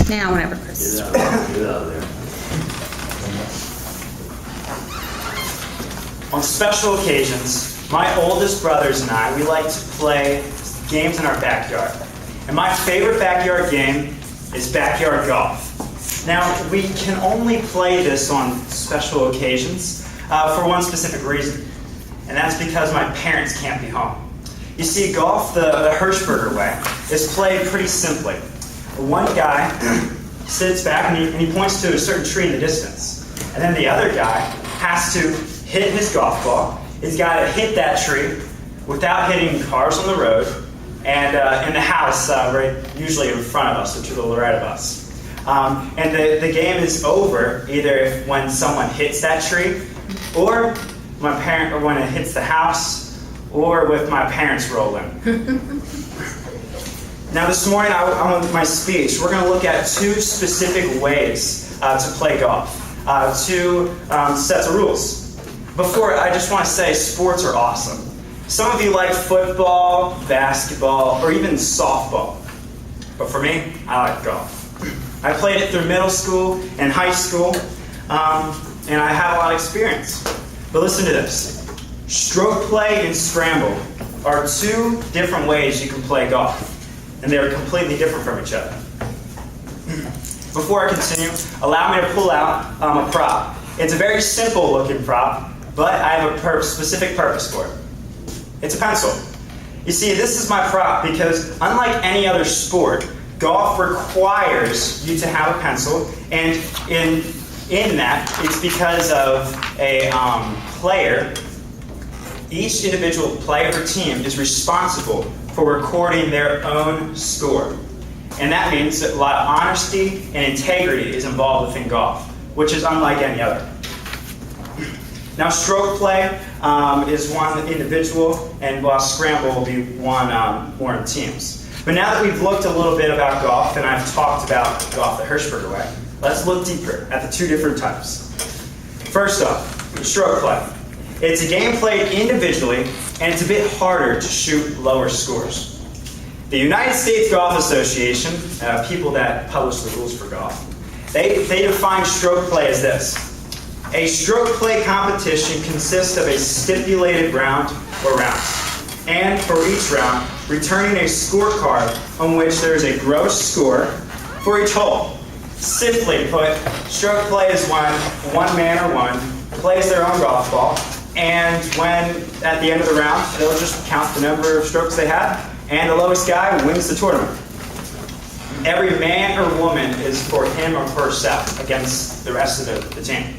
Now, whenever Chris. Get out of there. On special occasions, my oldest brothers and I, we like to play games in our backyard. And my favorite backyard game is backyard golf. Now, we can only play this on special occasions for one specific reason, and that's because my parents can't be home. You see, golf the Hirschberger way is played pretty simply. One guy sits back and he points to a certain tree in the distance, and then the other guy has to hit his golf ball. He's got to hit that tree without hitting cars on the road and in the house right usually in front of us, or to the right of us. And the game is over either when someone hits that tree, or when it hits the house, or with my parents roll in. Now this morning, on my speech, we're going to look at two specific ways to play golf, two sets of rules. Before, I just want to say sports are awesome. Some of you like football, basketball, or even softball. But for me, I like golf. I played it through middle school and high school, and I have a lot of experience. But listen to this. Stroke play and scramble are two different ways you can play golf, and they're completely different from each other. Before I continue, allow me to pull out a prop. It's a very simple looking prop, but I have a specific purpose for it. It's a pencil. You see, this is my prop because unlike any other sport, golf requires you to have a pencil, and in that, it's because of a player. Each individual player or team is responsible for recording their own score. And that means that a lot of honesty and integrity is involved within golf, which is unlike any other. Now, stroke play is one individual, and while scramble will be one more in teams. But now that we've looked a little bit about golf, and I've talked about golf the Hirschberger way, let's look deeper at the two different types. First off, stroke play. It's a game played individually, and it's a bit harder to shoot lower scores. The United States Golf Association, people that publish the rules for golf, they define stroke play as this. A stroke play competition consists of a stipulated round or rounds, and for each round, returning a scorecard on which there is a gross score for each hole. Simply put, stroke play is when one man or woman plays their own golf ball, and when at the end of the round, they'll just count the number of strokes they had, and the lowest guy wins the tournament. Every man or woman is for him or herself against the rest of the team.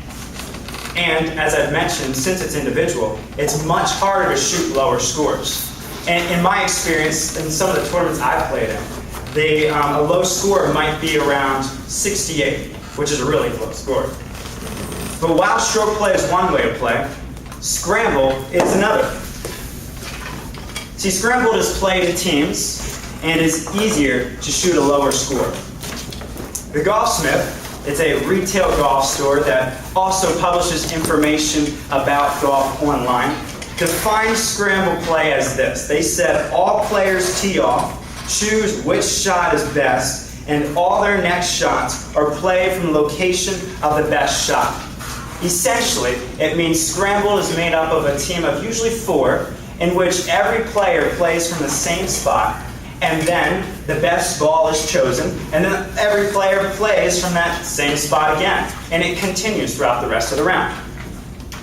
And as I've mentioned, since it's individual, it's much harder to shoot lower scores. And in my experience, in some of the tournaments I've played in, a low score might be around 68, which is a really low score. But while stroke play is one way to play, scramble is another. See, scramble is played in teams and is easier to shoot a lower score. The Golfsmith, it's a retail golf store that also publishes information about golf online, defines scramble play as this. They said all players tee off, choose which shot is best, and all their next shots are played from the location of the best shot. Essentially, it means scramble is made up of a team of usually 4, in which every player plays from the same spot, and then the best ball is chosen, and then every player plays from that same spot again, and it continues throughout the rest of the round.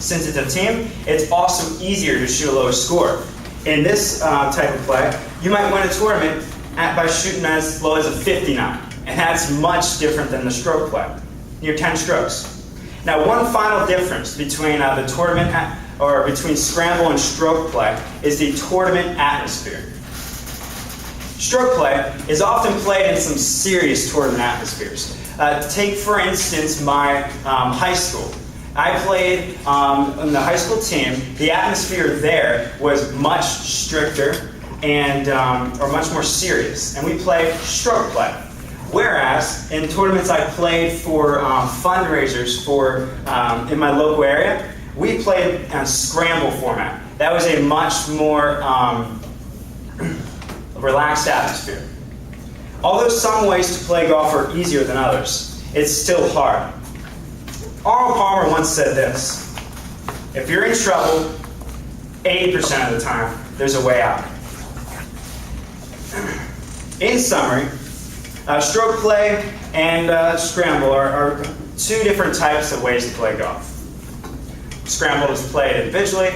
Since it's a team, it's also easier to shoot a lower score. In this type of play, you might win a tournament by shooting as low as a 59, and that's much different than the stroke play, near 10 strokes. Now, one final difference between the tournament between scramble and stroke play is the tournament atmosphere. Stroke play is often played in some serious tournament atmospheres. Take, for instance, my high school. I played on the high school team. The atmosphere there was much stricter and or much more serious, and we played stroke play. Whereas in tournaments I played for fundraisers for in my local area, we played a scramble format. That was a much more relaxed atmosphere. Although some ways to play golf are easier than others, it's still hard. Arnold Palmer once said this: if you're in trouble, 80% of the time, there's a way out. In summary, stroke play and scramble are two different types of ways to play golf. Scramble is played individually,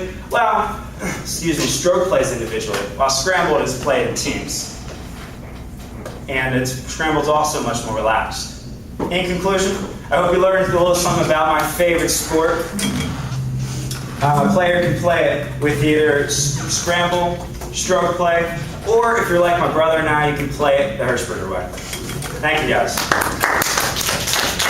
stroke plays individually, while scramble is played in teams. And scramble's also much more relaxed. In conclusion, I hope you learned a little something about my favorite sport. A player can play it with either scramble, stroke play, or if you're like my brother and I, you can play it the Hershberger way. Thank you, guys.